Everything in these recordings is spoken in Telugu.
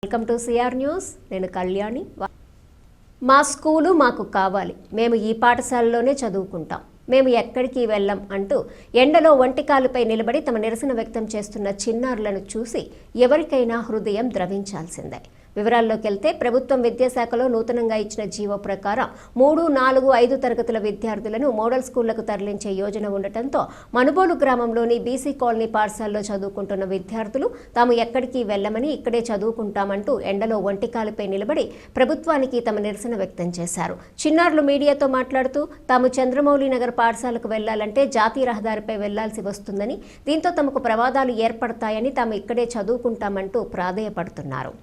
Welcome to CR news. నేను కళ్యాణి. మా స్కూలు మాకు కావాలి, మేము ఈ పాఠశాలలోనే చదువుకుంటాం, మేము ఎక్కడికి వెళ్ళం అంటూ ఎండలో ఒంటికాలుపై నిలబడి తమ నిరసన వ్యక్తం చేస్తున్న చిన్నారులను చూసి ఎవరికైనా హృదయం ద్రవించాల్సిందే. వివరాల్లోకి వెళ్తే ప్రభుత్వం విద్యాశాఖలో నూతనంగా ఇచ్చిన జీవో ప్రకారం 3, 4, 5 తరగతుల విద్యార్థులను మోడల్ స్కూళ్లకు తరలించే యోజన ఉండటంతో మనుబోలు గ్రామంలోని బీసీ కాలనీ పాఠశాలలో చదువుకుంటున్న విద్యార్థులు తాము ఎక్కడికి వెళ్లమని ఇక్కడే చదువుకుంటామంటూ ఎండలో ఒంటికాలుపై నిలబడి ప్రభుత్వానికి తమ నిరసన వ్యక్తం చేశారు. చిన్నారులు మీడియాతో మాట్లాడుతూ తాము చంద్రమౌళి నగర్ పాఠశాలకు వెళ్లాలంటే జాతీయ రహదారిపై వెళ్లాల్సి వస్తుందని, దీంతో తమకు ప్రమాదాలు ఏర్పడతాయని తాము ఇక్కడే చదువుకుంటామంటూ ప్రాధేయపడుతున్నారు.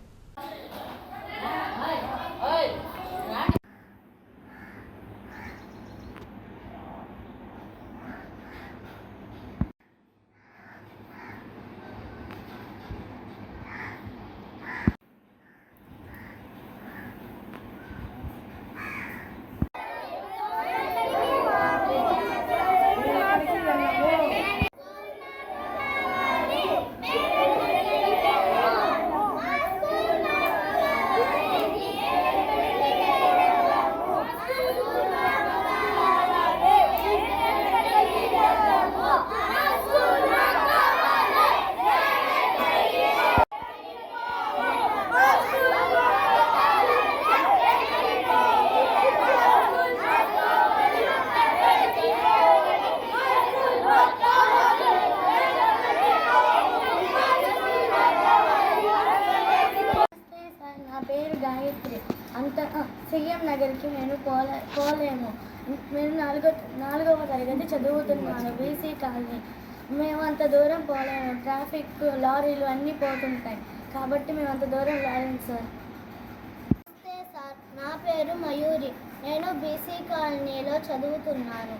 సీఎం నగర్కి నేను పోలేము. నేను నాలుగవ తరగతి చదువుతున్నాను. BC colony. మేము అంత దూరం పోలేము. ట్రాఫిక్, లారీలు అన్నీ పోతుంటాయి కాబట్టి మేము అంత దూరం రాలేము సార్. నమస్తే సార్, నా పేరు మయూరి. నేను బీసీ కాలనీలో చదువుతున్నాను.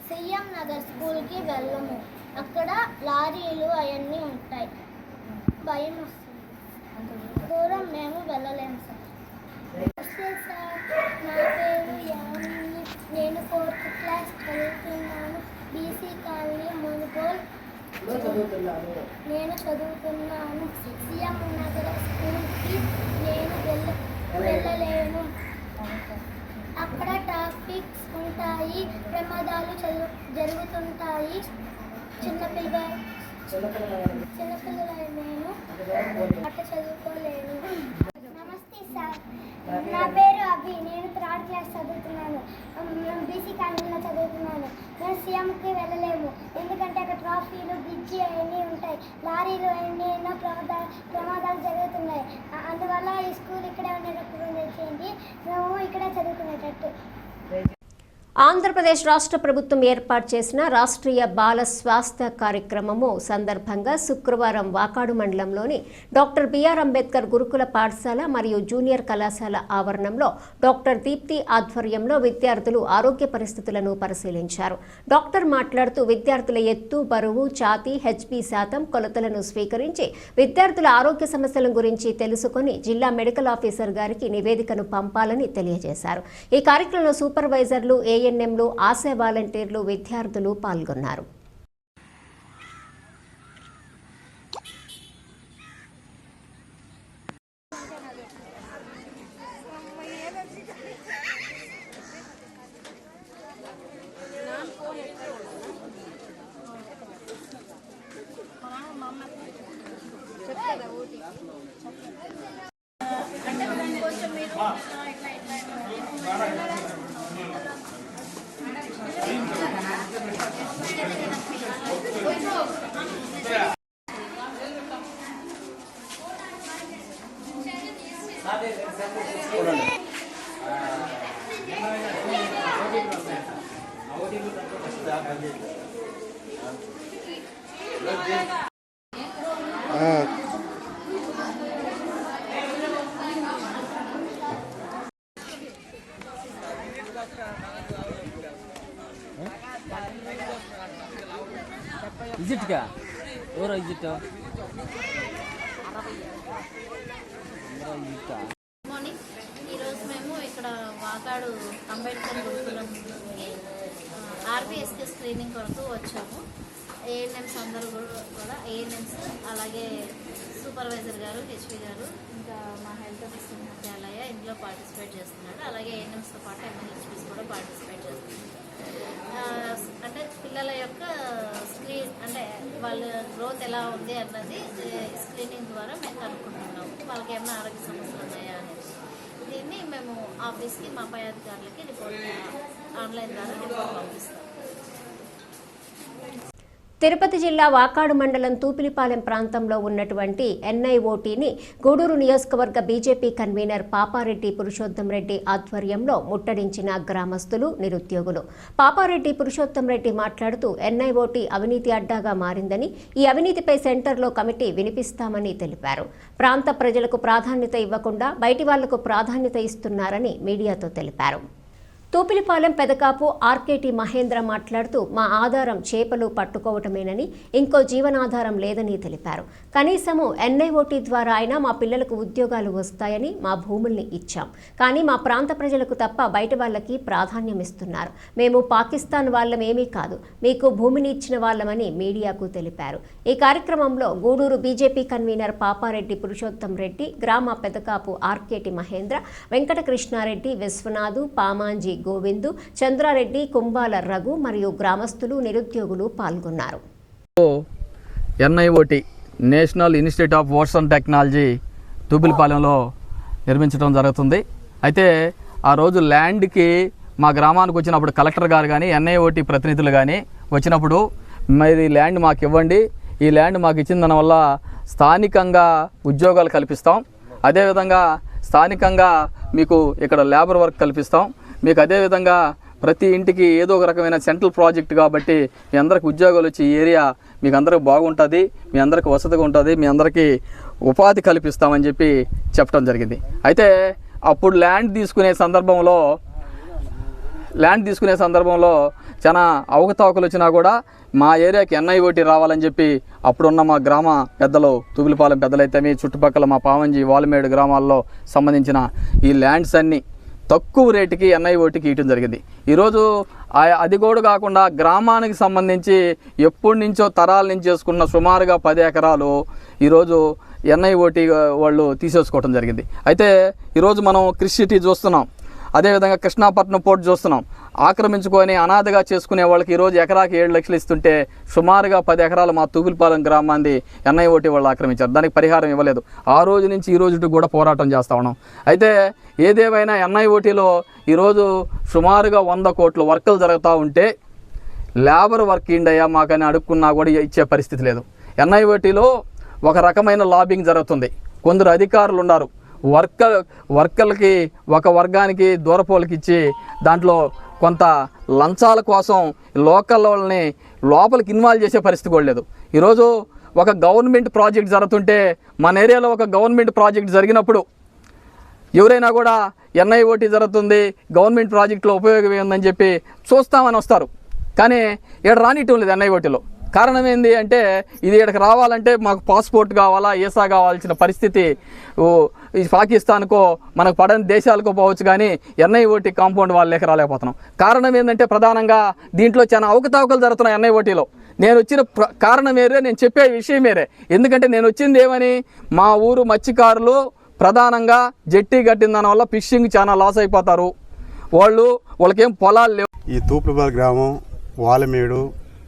సీఎం నగర్ స్కూల్కి వెళ్ళము. అక్కడ లారీలు అవన్నీ ఉంటాయి, భయం వస్తుంది. అంత దూరం మేము వెళ్ళలేము సార్. నమస్తే సార్, నా పేరు యామిని. నేను 4th క్లాస్ చదువుతున్నాను. బీసీ కాలనీ మునుగోల్ నేను చదువుతున్నాను. సీఎం నగర్ స్కూల్కి నేను వెళ్ళలేను. అక్కడ ట్రాఫిక్స్ ఉంటాయి, ప్రమాదాలు జరుగుతుంటాయి. చిన్నపిల్లలు నేను అట్లా చదువుకోలేను. నమస్తే సార్, నా పేరు అభి. నేను 3rd క్లాస్ చదువుతున్నాను. బీసీ కాలనీలో చదువుతున్నాను. మేము సీఎంకి వెళ్ళలేము ఎందుకంటే అక్కడ ట్రాఫీలు, బ్రిడ్జి అవన్నీ ఉంటాయి, లారీలు అవన్నీ ఎన్నో ప్రమాదాలు జరుగుతున్నాయి. అందువల్ల ఈ స్కూల్ ఇక్కడే ఉండేటప్పుడు చేయండి, మేము ఇక్కడే చదువుకునేటట్టు. ఆంధ్రప్రదేశ్ రాష్ట్ర ప్రభుత్వం ఏర్పాటు చేసిన రాష్ట్రీయ బాల స్వాస్థ్య కార్యక్రమము సందర్భంగా శుక్రవారం వాకాడు మండలంలోని డాక్టర్ బిఆర్ అంబేద్కర్ గురుకుల పాఠశాల మరియు జూనియర్ కళాశాల ఆవరణంలో డాక్టర్ దీప్తి ఆధ్వర్యంలో విద్యార్థులు ఆరోగ్య పరిస్థితులను పరిశీలించారు. డాక్టర్ మాట్లాడుతూ విద్యార్థుల ఎత్తు, బరువు, ఛాతీ, హెచ్బీ శాతం కొలతలను స్వీకరించి విద్యార్థుల ఆరోగ్య సమస్యల గురించి తెలుసుకొని జిల్లా మెడికల్ ఆఫీసర్ గారికి నివేదికను పంపాలని తెలియజేశారు. ఈ కార్యక్రమంలో సూపర్వైజర్లు, ఏఎన్ఎంలు, ఆశా వాలంటీర్లు, విద్యార్థులు పాల్గొన్నారు. విజిట్గా ఎవరో విజిట్ మార్నింగ్ ఈరోజు మేము ఇక్కడ వాకాడు అంబేద్కర్ గురుకులం ఆర్బీఎస్కే స్క్రీనింగ్ కొరకు వచ్చాము. ఏఎన్ఎంస్ అందరూ కూడా ఏఎన్ఎంస్ అలాగే సూపర్వైజర్ గారు హెచ్పి గారు ఇంకా మా హెల్త్ అసిస్టెంట్ ముఖ్యాలయ ఇందులో పార్టిసిపేట్ చేస్తున్నాడు. అలాగే ఏఎన్ఎంస్తో పాటు ఎంఎల్హెచ్పీస్ కూడా పార్టిసిపేట్ చేస్తున్నారు. అంటే పిల్లల యొక్క స్క్రీన్ అంటే వాళ్ళ గ్రోత్ ఎలా ఉంది అన్నది స్క్రీనింగ్ ద్వారా మేము కనుక్కుంటున్నాము. వాళ్ళకి ఏమైనా ఆరోగ్య సమస్యలు ఉన్నాయా అనేది దీన్ని మేము ఆఫీస్కి మా పై అధికారులకి రిపోర్ట్ ఆన్లైన్ ద్వారా రిపోర్ట్ పంపిస్తాం. తిరుపతి జిల్లా వాకాడు మండలం తూపిలిపాలెం ప్రాంతంలో ఉన్నటువంటి ఎన్ఐఓటీని గూడూరు నియోజకవర్గ బీజేపీ కన్వీనర్ పాపారెడ్డి పురుషోత్తం రెడ్డి ఆధ్వర్యంలో ముట్టడించిన గ్రామస్తులు, నిరుద్యోగులు. పాపారెడ్డి పురుషోత్తం రెడ్డి మాట్లాడుతూ ఎన్ఐఓటీ అవినీతి అడ్డాగా మారిందని, ఈ అవినీతిపై సెంటర్లో కమిటీ వినిపిస్తామని తెలిపారు. ప్రాంత ప్రజలకు ప్రాధాన్యత ఇవ్వకుండా బయటి వాళ్లకు ప్రాధాన్యత ఇస్తున్నారని మీడియాతో తెలిపారు. తూపిలిపాలెం పెదకాపు ఆర్కేటి మహేంద్ర మాట్లాడుతూ మా ఆధారం చేపలు పట్టుకోవటమేనని, ఇంకో జీవనాధారం లేదని తెలిపారు. కనీసము ఎన్ఐఓటీ ద్వారా అయినా మా పిల్లలకు ఉద్యోగాలు వస్తాయని మా భూముల్ని ఇచ్చాం, కానీ మా ప్రాంత ప్రజలకు తప్ప బయట వాళ్ళకి ప్రాధాన్యం ఇస్తున్నారు. మేము పాకిస్తాన్ వాళ్ళమేమీ కాదు, మీకు భూమిని ఇచ్చిన వాళ్ళమని మీడియాకు తెలిపారు. ఈ కార్యక్రమంలో గూడూరు బీజేపీ కన్వీనర్ పాపారెడ్డి పురుషోత్తం రెడ్డి, గ్రామ పెదకాపు ఆర్కేటి మహేంద్ర, వెంకటకృష్ణారెడ్డి, విశ్వనాథు, పామాంజీ గోవిందు, చంద్రారెడ్డి, కుంబాల రఘు మరియు గ్రామస్తులు, నిరుద్యోగులు పాల్గొన్నారు. NIOT national institute of ocean technology తూపిలిపాలెంలో నిర్మించడం జరుగుతుంది. అయితే ఆ రోజు ల్యాండ్కి మా గ్రామానికి వచ్చినప్పుడు కలెక్టర్ గారు కానీ ఎన్ఐఓటి ప్రతినిధులు కానీ వచ్చినప్పుడు మరి ల్యాండ్ మాకు ఇవ్వండి, ఈ ల్యాండ్ మాకు ఇచ్చిన దానివల్ల స్థానికంగా ఉద్యోగాలు కల్పిస్తాం, అదేవిధంగా స్థానికంగా మీకు ఇక్కడ లేబర్ వర్క్ కల్పిస్తాం, మీకు అదేవిధంగా ప్రతి ఇంటికి ఏదో ఒక రకమైన సెంట్రల్ ప్రాజెక్ట్ కాబట్టి మీ అందరికి ఉద్యోగాలు వచ్చి ఈ ఏరియా మీకు అందరికి బాగుంటుంది, మీ అందరికి వసతిగా ఉంటుంది, మీ అందరికీ ఉపాధి కల్పిస్తామని చెప్పి చెప్పడం జరిగింది. అయితే అప్పుడు ల్యాండ్ తీసుకునే సందర్భంలో చాలా అవకతవకలు వచ్చినా కూడా మా ఏరియాకి ఎన్ఐఓటీ రావాలని చెప్పి అప్పుడున్న మా గ్రామ పెద్దలు, తూపిలిపాలెం పెద్దలైతే మీ చుట్టుపక్కల మా పావంజీ, వాల్మేడు గ్రామాల్లో సంబంధించిన ఈ ల్యాండ్స్ అన్నీ తక్కువ రేటుకి ఎన్ఐఓటీకి ఇవ్వడం జరిగింది. ఈరోజు అది కూడా కాకుండా గ్రామానికి సంబంధించి ఎప్పటి నుంచో తరాల నుంచి చేసుకున్న సుమారుగా 10 ఎకరాలు ఈరోజు ఎన్ఐఓటీ వాళ్ళు తీసేసుకోవడం జరిగింది. అయితే ఈరోజు మనం క్రిష్ సిటీ చూస్తున్నాం, అదేవిధంగా కృష్ణాపట్నం పోర్ట్ చూస్తున్నాం. ఆక్రమించుకొని అనాథగా చేసుకునే వాళ్ళకి ఈరోజు ఎకరాకి 7 లక్షలు ఇస్తుంటే సుమారుగా 10 ఎకరాలు మా తూపిలిపాలెం గ్రామాన్ని ఎన్ఐఓటీ వాళ్ళు ఆక్రమించారు. దానికి పరిహారం ఇవ్వలేదు. ఆ రోజు నుంచి ఈ రోజు కూడా పోరాటం చేస్తూ ఉన్నాం. అయితే ఏదేమైనా ఎన్ఐఓటీలో ఈరోజు సుమారుగా 100 కోట్ల వర్కులు జరుగుతూ ఉంటే లేబర్ వర్క్ ఇండయ్యా మాకని అడుక్కున్నా కూడా ఇచ్చే పరిస్థితి లేదు. ఎన్ఐఓటీలో ఒక రకమైన లాబింగ్ జరుగుతుంది. కొందరు అధికారులు ఉన్నారు, వర్కర్లకి ఒక వర్గానికి దూరపోలకి ఇచ్చి దాంట్లో కొంత లంచాల కోసం లోకల్ వాళ్ళని లోపలికి ఇన్వాల్వ్ చేసే పరిస్థితి కూడా లేదు. ఈరోజు ఒక గవర్నమెంట్ ప్రాజెక్ట్ జరుగుతుంటే మన ఏరియాలో ఒక గవర్నమెంట్ ప్రాజెక్ట్ జరిగినప్పుడు ఎవరైనా కూడా ఎన్ఐఓటీ జరుగుతుంది, గవర్నమెంట్ ప్రాజెక్టులో ఉపయోగం ఉందని చెప్పి చూస్తామని వస్తారు, కానీ ఇక్కడ రానియటం లేదు ఎన్ఐఓటీలో. కారణం ఏంది అంటే ఇది ఇక్కడికి రావాలంటే మాకు పాస్పోర్ట్ కావాలా, వీసా కావాల్సిన పరిస్థితి పాకిస్తాన్కో మనకు పడని దేశాలకో పోవచ్చు, కానీ ఎన్ఐఓటీ కాంపౌండ్ వాళ్ళు లేక రాలేకపోతున్నాం. కారణం ఏంటంటే ప్రధానంగా దీంట్లో చాలా అవకతవకలు జరుగుతున్నాయి ఎన్ఐఓటీలో. నేను వచ్చిన కారణం వేరే, నేను చెప్పే విషయం వేరే. ఎందుకంటే నేను వచ్చింది ఏమని, మా ఊరు మత్స్యకారులు ప్రధానంగా జట్టి కట్టిన దానివల్ల ఫిషింగ్ చాలా లాస్ అయిపోతారు, వాళ్ళకేం పొలాలు లేవు. ఈ తూపులపాలెం గ్రామం, వాలమేడు,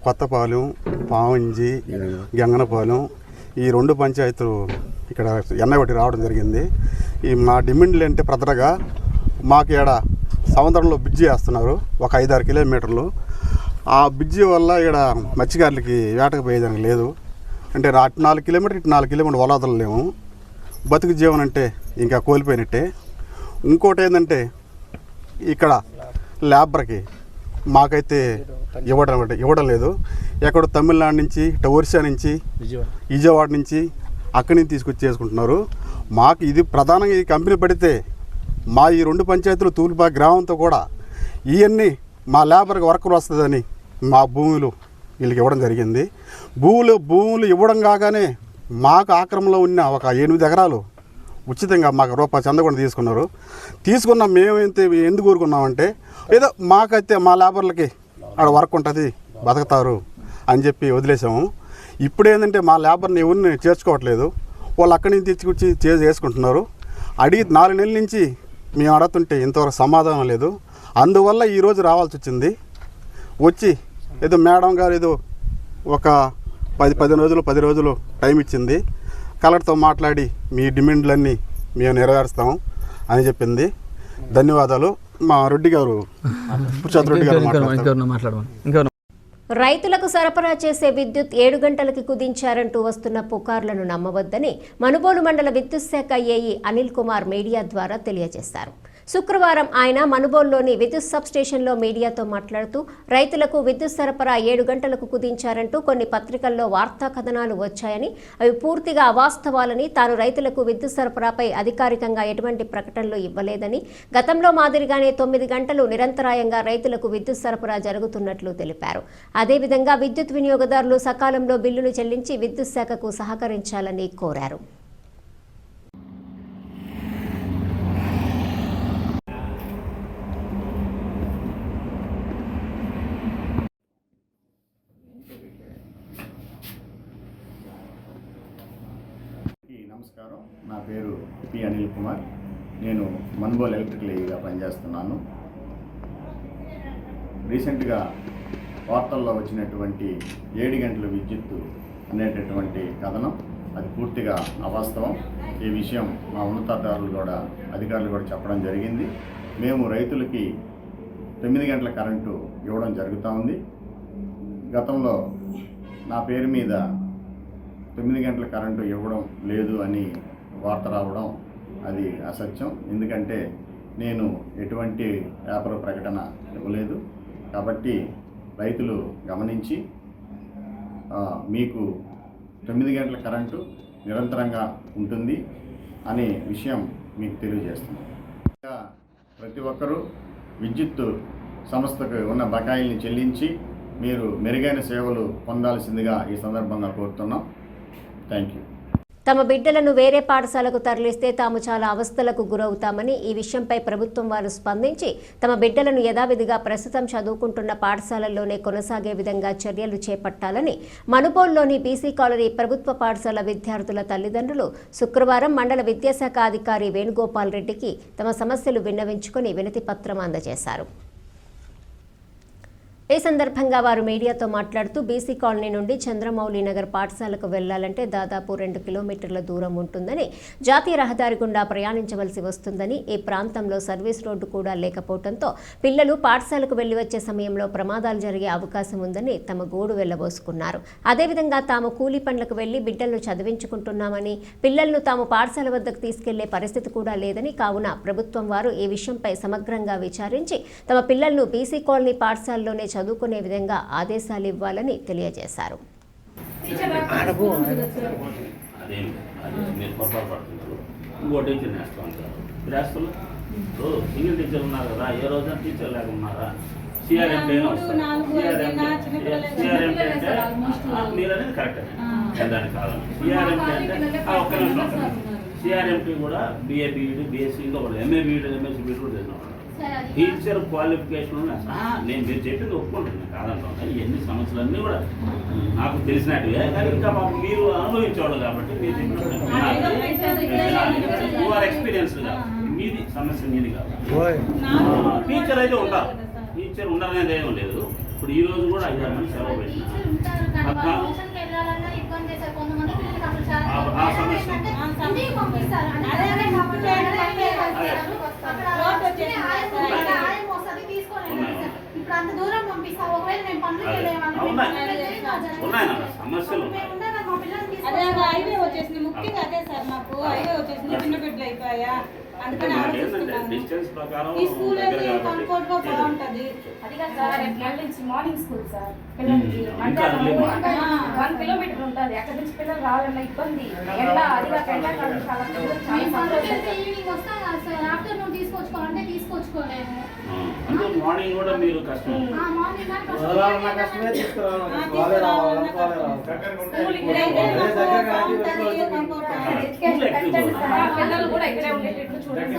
కొత్తపాలెం, పావంజి, గంగనపాలెం ఈ 2 పంచాయతీలు ఇక్కడ ఎన్ఐఓటీ రావడం జరిగింది. ఈ మా డిమాండ్లు అంటే ప్రధానంగా మాకు ఇక్కడ సముద్రంలో బ్రిడ్జి వేస్తున్నారు ఒక 5-6 కిలోమీటర్లు. ఆ బ్రిడ్జి వల్ల ఇక్కడ మత్స్యకారులకి వేటకు పోయేదానికి లేదు. అంటే అటు 4 కిలోమీటర్ ఇటు 4 కిలోమీటర్ వలవదలేము. బతుకు జీవనం అంటే ఇంకా కోల్పోయినట్టే. ఇంకోటి ఏంటంటే ఇక్కడ లేబర్కి మాకైతే ఇవ్వడం లేదు. ఎక్కడో తమిళనాడు నుంచి, ఒరిస్సా నుంచి, విజయవాడ నుంచి అక్కడి నుంచి తీసుకొచ్చి చేసుకుంటున్నారు. మాకు ఇది ప్రధానంగా ఈ కంపెనీ పడితే మా ఈ 2 పంచాయతీలు తూలిపాలెం గ్రామంతో కూడా ఇవన్నీ మా లేబర్కి వర్కర్ వస్తుందని మా భూములు వీళ్ళకి ఇవ్వడం జరిగింది. భూములు ఇవ్వడం కాగానే మాకు ఆక్రమణలో ఉన్న ఒక 8 ఎకరాలు ఉచితంగా మాకు రూపాయి చందకుండా తీసుకున్నారు. తీసుకున్న మేమైతే ఎందుకు కోరుకున్నామంటే ఏదో మాకైతే మా లేబర్లకి ఆడ వర్క్ ఉంటుంది, బతుకుతారు అని చెప్పి వదిలేసాము. ఇప్పుడు ఏంటంటే మా లేబర్ని ఎవరిని చేర్చుకోవట్లేదు. వాళ్ళు అక్కడి నుంచి తెచ్చుకొచ్చి చేసుకుంటున్నారు. అడిగి 4 నెలల నుంచి మేము అడుగుతుంటే ఇంతవరకు సమాధానం లేదు. అందువల్ల ఈరోజు రావాల్సి వచ్చింది. వచ్చి ఏదో మేడం గారు ఏదో ఒక 10 రోజులు టైం ఇచ్చింది. కలెక్టర్తో మాట్లాడి మీ డిమాండ్లన్నీ మేము నెరవేరుస్తాము అని చెప్పింది. ధన్యవాదాలు. మా రెడ్డి గారు పురుషోత్తమ రెడ్డి గారు మాట్లాడతారు. రైతులకు సరఫరా చేసే విద్యుత్ 7 గంటలకి కుదించారంటూ వస్తున్న పుకార్లను నమ్మవద్దని మనుబోలు మండల విద్యుత్ శాఖ ఏఈ అనిల్ కుమార్ మీడియా ద్వారా తెలియజేశారు. శుక్రవారం ఆయన మనుబోలులోని విద్యుత్ సబ్ స్టేషన్లో మీడియాతో మాట్లాడుతూ రైతులకు విద్యుత్ సరఫరా 7 గంటలకు కుదించారంటూ కొన్ని పత్రికల్లో వార్తా కథనాలు వచ్చాయని, అవి పూర్తిగా అవాస్తవాలని, తాను రైతులకు విద్యుత్ సరఫరాపై అధికారికంగా ఎటువంటి ప్రకటనలు ఇవ్వలేదని, గతంలో మాదిరిగానే 9 గంటలు నిరంతరాయంగా రైతులకు విద్యుత్ సరఫరా జరుగుతున్నట్లు తెలిపారు. అదేవిధంగా విద్యుత్ వినియోగదారులు సకాలంలో బిల్లులు చెల్లించి విద్యుత్ శాఖకు సహకరించాలని కోరారు. నమస్కారం, నా పేరు పి అనిల్ కుమార్. నేను మనుబోలు ఎలక్ట్రికల్ ఏఈగా పనిచేస్తున్నాను. రీసెంట్గా వార్తల్లో వచ్చినటువంటి 7 గంటల విద్యుత్తు అనేటటువంటి కథనం అది పూర్తిగా అవాస్తవం. ఈ విషయం మా అధికారులు కూడా చెప్పడం జరిగింది. మేము రైతులకి 9 గంటల కరెంటు ఇవ్వడం జరుగుతూ ఉంది. గతంలో నా పేరు మీద 9 గంటల కరెంటు ఇవ్వడం లేదు అని వార్త రావడం అది అసత్యం. ఎందుకంటే నేను ఎటువంటి పేపర్ ప్రకటన ఇవ్వలేదు. కాబట్టి రైతులు గమనించి మీకు 9 గంటల కరెంటు నిరంతరంగా ఉంటుంది అనే విషయం మీకు తెలియజేస్తున్నాను. ప్రతి ఒక్కరూ విద్యుత్ సంస్థకు ఉన్న బకాయిల్ని చెల్లించి మీరు మెరుగైన సేవలు పొందాల్సిందిగా ఈ సందర్భంగా కోరుతున్నాం. Thank you. తమ బిడ్డలను వేరే పాఠశాలకు తరలిస్తే తాము చాలా అవస్థలకు గురవుతామని, ఈ విషయంపై ప్రభుత్వం వారు స్పందించి తమ బిడ్డలను యథావిధిగా ప్రస్తుతం చదువుకుంటున్న పాఠశాలల్లోనే కొనసాగే విధంగా చర్యలు చేపట్టాలని మనుబోలులోని బీసీ కాలనీ ప్రభుత్వ పాఠశాల విద్యార్థుల తల్లిదండ్రులు శుక్రవారం మండల విద్యాశాఖ అధికారి వేణుగోపాల్ రెడ్డికి తమ సమస్యలు విన్నవించుకుని వినతి పత్రం అందజేశారు. ఈ సందర్భంగా వారు మీడియాతో మాట్లాడుతూ బీసీ కాలనీ నుండి చంద్రమౌళి నగర్ పాఠశాలకు వెళ్లాలంటే దాదాపు 2 కిలోమీటర్ల దూరం ఉంటుందని, జాతీయ రహదారి గుండా ప్రయాణించవలసి వస్తుందని, ఈ ప్రాంతంలో సర్వీస్ రోడ్డు కూడా లేకపోవడంతో పిల్లలు పాఠశాలకు వెళ్లి వచ్చే సమయంలో ప్రమాదాలు జరిగే అవకాశం ఉందని తమ గోడు వెళ్లబోసుకున్నారు. అదేవిధంగా తాము కూలీ పనులకు వెళ్లి బిడ్డలను చదివించుకుంటున్నామని, పిల్లలను తాము పాఠశాల వద్దకు తీసుకెళ్లే పరిస్థితి కూడా లేదని, కావున ప్రభుత్వం వారు ఈ విషయంపై సమగ్రంగా విచారించి తమ పిల్లలను బీసీ కాలనీ పాఠశాలలోనే చదువుకునే విధంగా ఆదేశాలు ఇవ్వాలని తెలియజేశారు. సింగిల్ టీచర్ ఉన్నారు కదా, ఏ రోజున టీచర్ లేకున్నారా? సిఆర్ఎంపీ మీరనేది కరెక్ట్ దానికి కాదని. సిఆర్ఎంపీ కూడా బిఏ బీఈడి బిఎస్సీ ఇంకా ఎంఏ బీఈడి ఎంఎస్సీ బీఈడి కూడా చేసినారు. టీచర్ క్వాలిఫికేషన్ నేను మీరు చెప్పింది ఒప్పుకుంటున్నాను, కాదంటున్నా. ఇవన్నీ సమస్యలన్నీ కూడా నాకు తెలిసినట్టుగా, కానీ ఇంకా మీరు అనుభవించేవాళ్ళు కాబట్టి మీరు చెప్పినట్టు ఎక్స్పీరియన్స్ కాబట్టి మీది సమస్య మీది కాబట్టి టీచర్ అయితే ఉంటారు. టీచర్ ఉండాలనేది ఏమీ లేదు. ఇప్పుడు ఈ రోజు కూడా 5-6 మంది సెలవు పెట్టిన ఆ సమస్య సమస్యలు డిస్టెన్స్ ప్రకారం మార్నింగ్ స్కూల్ సార్, పిల్లలకి 1 కిలోమీటర్ ఉంటుంది. అక్కడి నుంచి పిల్లలు రావాలన్న ఇబ్బంది. మార్నింగ్ కూడా మీరు కష్టం. పిల్లలు కూడా ఇక్కడే ఉండేటట్లు చూడండి.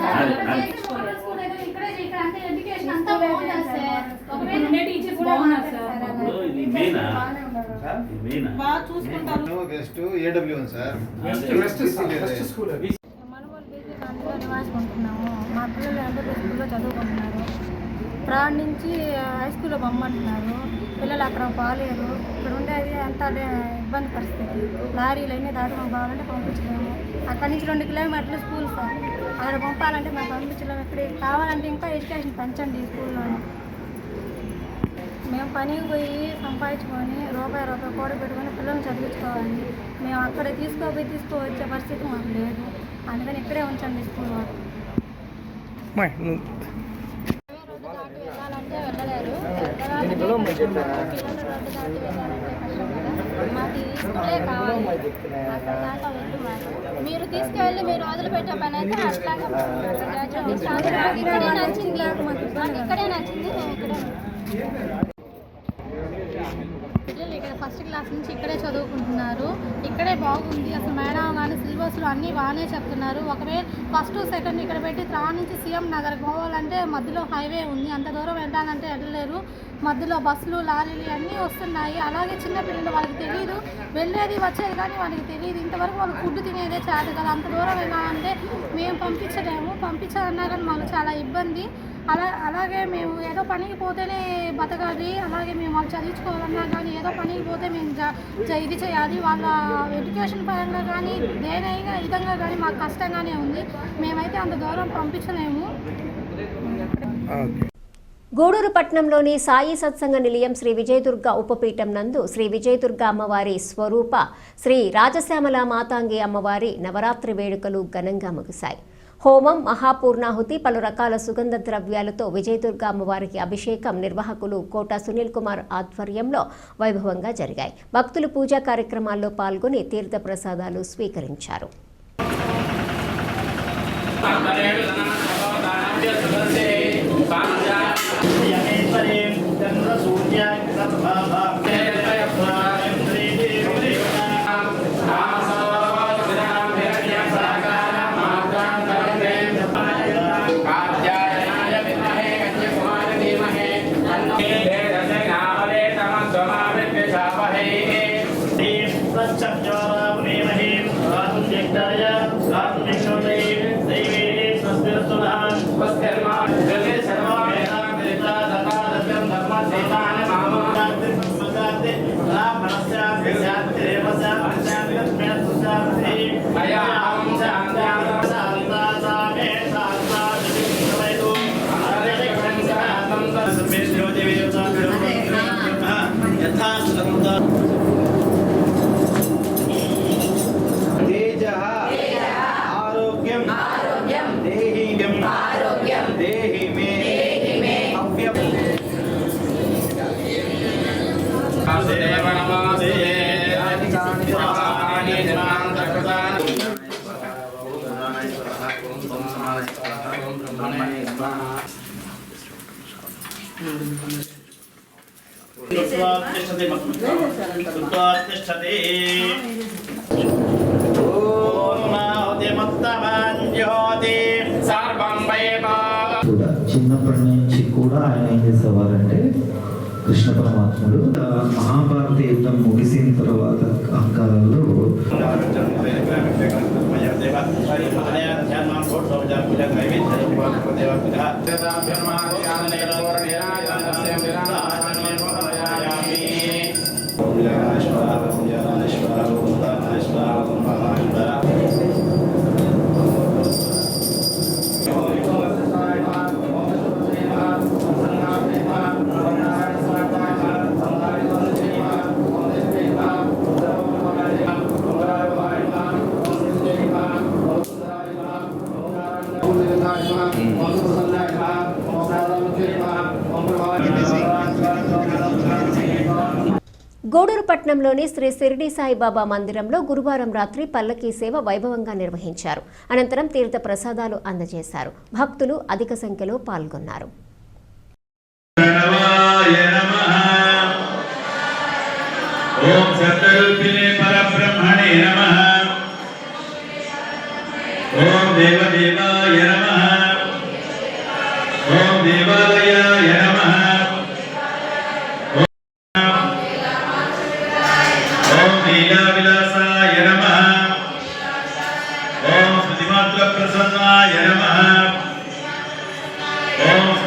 అది మెయిన్. బాగా చూసుకుంటారు. West AW sir. మనవల్ బీసీ కాలనీలో నివాసుకుంటున్నాము. మా పిల్లలు ఎంటర్ స్కూల్లో చదువుకుంటున్నారు. థర్డ్ నుంచి హై స్కూల్లో పంపమంటున్నారు. పిల్లలు అక్కడ పోలేరు. ఇక్కడ ఉండేది అంత ఇబ్బంది పరిస్థితి. లారీలు అన్నీ దాటుకొని పోవాలంటే పంపించలేము. అక్కడి నుంచి 2 కిలోమీటర్లు స్కూల్ సార్. అక్కడ పంపాలంటే మేము పంపించలేము. ఇక్కడ కావాలంటే ఇంకా ఎడ్యుకేషన్ పెంచండి ఈ స్కూల్లోనే. మేము పనికి పోయి సంపాదించుకొని రూపాయి కూడ పెట్టుకొని పిల్లల్ని చదివించుకోవాలి. మేము అక్కడ తీసుకువచ్చే పరిస్థితి మాకు లేదు. అందుకని ఇక్కడే ఉంచండి స్కూల్ వారు. దాటి వెళ్ళాలంటే వెళ్ళలేరు. పిల్లలు రోడ్డు దాటి వెళ్ళాలంటే కష్టం కదా. మాకు ఈ స్కూలే కావాలి. అక్కడ దాకా వెళ్తున్నారు. మీరు తీసుకువెళ్ళి మీరు వదిలిపెట్టే పని అయితే అట్లాగే ఇక్కడే నచ్చింది. ఇక్కడే నచ్చింది. మేము ఇక్కడే పిల్లలు ఇక్కడ ఫస్ట్ క్లాస్ నుంచి ఇక్కడే చదువుకుంటున్నారు. ఇక్కడే బాగుంది. అసలు మేడం కానీ సిలబస్లు అన్నీ బాగానే చెప్తున్నారు. ఒకవేళ ఫస్ట్ సెకండ్ ఇక్కడ పెట్టి త్రాడ్ నుంచి సీఎం నగర్ పోవాలంటే మధ్యలో హైవే ఉంది. అంత దూరం వెళ్ళాలంటే వెళ్ళలేరు. మధ్యలో బస్సులు లారీలు అన్నీ వస్తున్నాయి. అలాగే చిన్నపిల్లలు వాళ్ళకి తెలియదు, వెళ్ళేది వచ్చేది కానీ వాళ్ళకి తెలియదు. ఇంతవరకు వాళ్ళు ఫుడ్ తినేదే చాలు కదా. అంత దూరం వెళ్ళాలంటే మేము పంపించలేము. పంపించాలన్నా కానీ మాకు చాలా ఇబ్బంది. అలాగే మేము ఏదో పనికి పోతేనే బతకాలి. అలాగే మేము వాళ్ళు చదివించుకోవాలన్నా కానీ ఏదో పనికి పోతే మేము ఇది చేయాలి. వాళ్ళ ఎడ్యుకేషన్ పరంగా కానీ దేనైనా విధంగా కానీ మాకు కష్టంగానే ఉంది. మేమైతే అంత దూరం పంపించలేము. గూడూరు పట్టణంలోని సాయి సత్సంగ నిలయం శ్రీ విజయదుర్గ ఉపపీఠం నందు శ్రీ విజయదుర్గ అమ్మవారి స్వరూప శ్రీ రాజశ్యామల మాతాంగి అమ్మవారి నవరాత్రి వేడుకలు ఘనంగా ముగిశాయి. హోమం, మహాపూర్ణాహుతి, పలు రకాల సుగంధ ద్రవ్యాలతో విజయదుర్గ అమ్మవారికి అభిషేకం నిర్వాహకులు కోట సునీల్ కుమార్ ఆధ్వర్యంలో వైభవంగా జరిగాయి. భక్తులు పూజా కార్యక్రమాల్లో పాల్గొని తీర్థ ప్రసాదాలు స్వీకరించారు. చిన్నప్పటి నుంచి కూడా ఆయన ఏం చేసేవారంటే కృష్ణ పరమాత్ముడు మహాభారత యుద్ధం ముగిసిన తర్వాత కాలంలో గూడూరు పట్టణంలోని శ్రీ షిరిడి సాయిబాబా మందిరంలో గురువారం రాత్రి పల్లకీ సేవ వైభవంగా నిర్వహించారు. అనంతరం తీర్థ ప్రసాదాలు అందజేశారు. భక్తులు అధిక సంఖ్యలో పాల్గొన్నారు.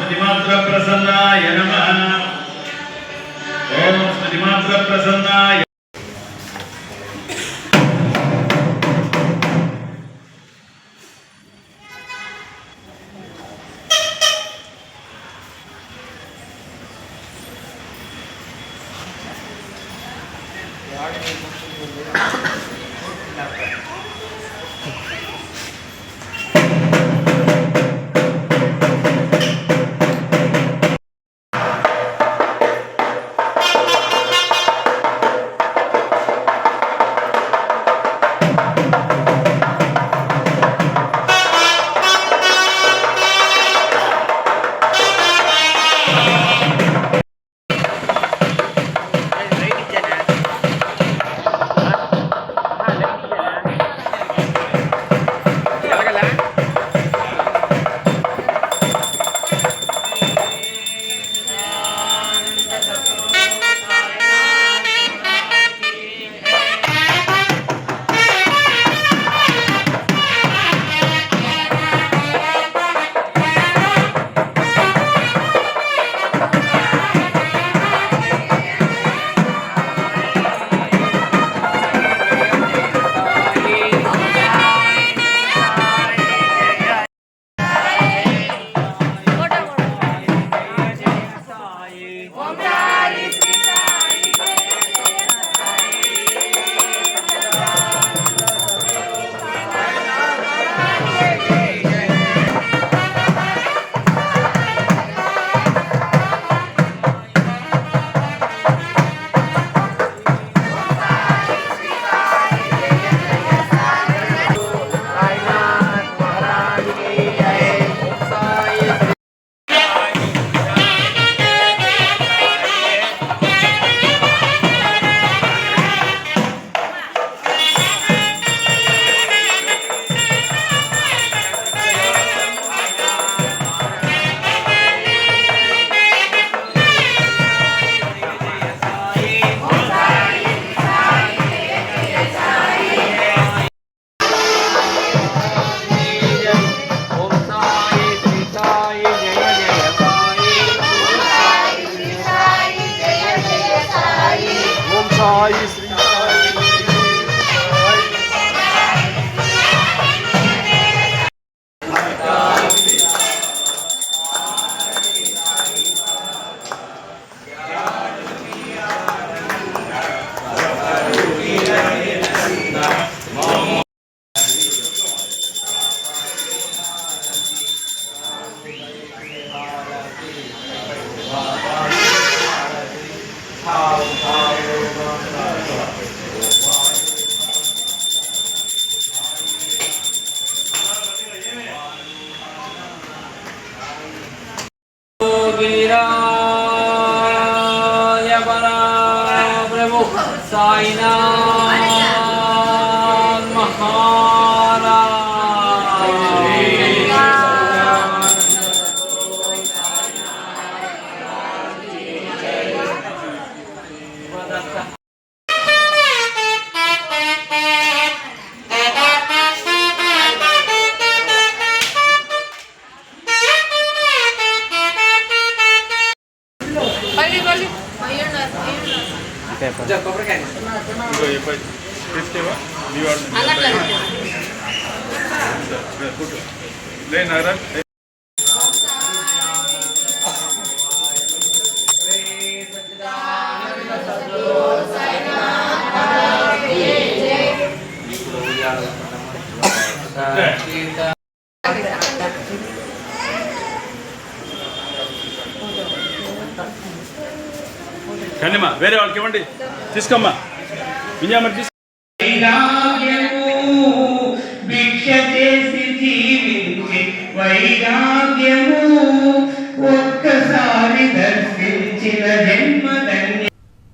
శ్రీమాత్ర ప్రసన్నాయ నమః. ఓం శ్రీమాత్ర ప్రసన్నాయ. కండిమా వేరే వాళ్ళకి ఇవ్వండి. తీసుకోమ్మా విజయమ్మ తీసుకో. భిక్ష చేసి జీవించి వైరాగ్యము ఒక్కసారి దర్శించిన జన్మధన్య.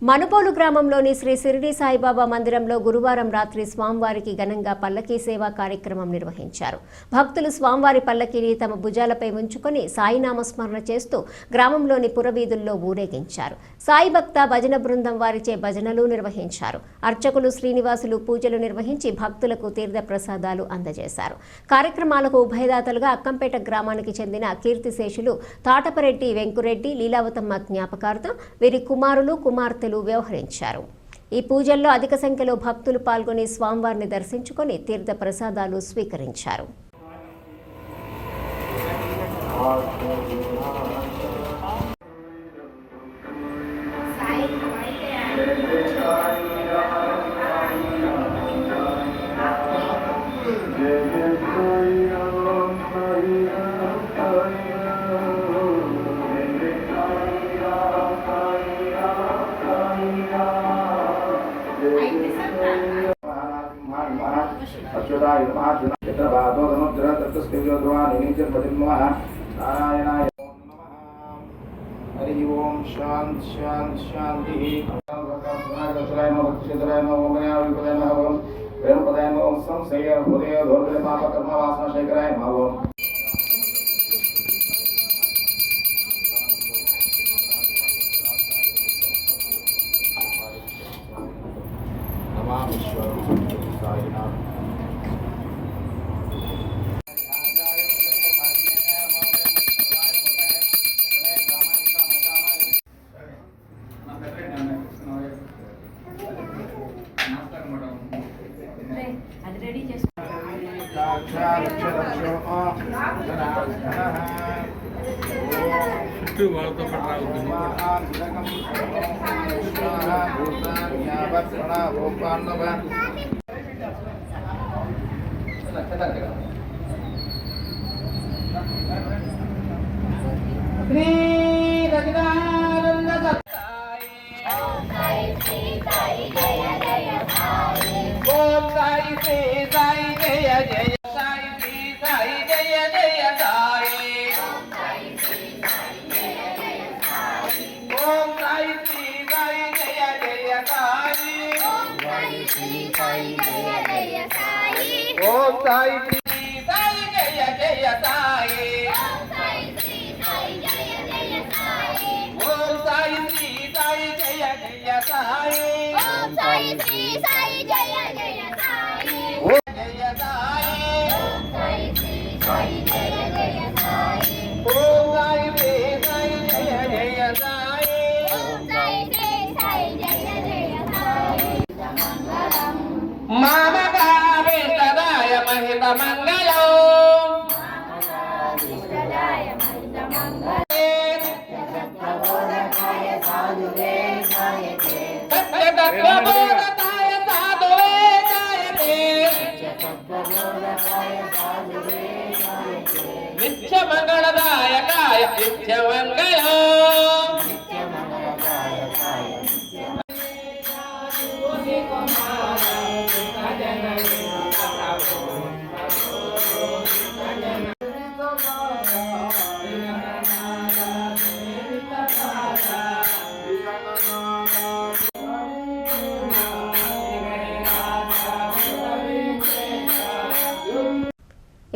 మనుపోలు గ్రామంలోని శ్రీ షిరిడి సాయిబాబా మందిరంలో గురువారం రాత్రి స్వామివారికి ఘనంగా పల్లకీ సేవా కార్యక్రమం నిర్వహించారు. భక్తులు స్వామివారి పల్లకీని తమ భుజాలపై ఉంచుకొని సాయినామస్మరణ చేస్తూ గ్రామంలోని పురవీధుల్లో ఊరేగించారు. సాయి భక్త భజన బృందం వారిచే భజనలు నిర్వహించారు. అర్చకులు శ్రీనివాసులు పూజలు నిర్వహించి భక్తులకు తీర్థ ప్రసాదాలు అందజేశారు. కార్యక్రమాలకు ఉభయదాతలుగా అక్కంపేట గ్రామానికి చెందిన కీర్తిశేషులు తాటపరెడ్డి వెంకురెడ్డి లీలావతమ్మ జ్ఞాపకార్థం వీరి కుమారులు కుమార్తెలు వ్యవహరించారు. ఈ పూజల్లో అధిక సంఖ్యలో భక్తులు పాల్గొని స్వామివారిని దర్శించుకొని తీర్థ ప్రసాదాలు స్వీకరించారు. हरि ओम शांति शांति शांति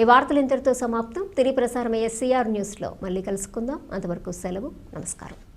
ఈ వార్తలు ఇంతటితో సమాప్తం. తిరిగి ప్రసారమయ్యే సిఆర్ న్యూస్లో మళ్ళీ కలుసుకుందాం. అంతవరకు సెలవు. నమస్కారం.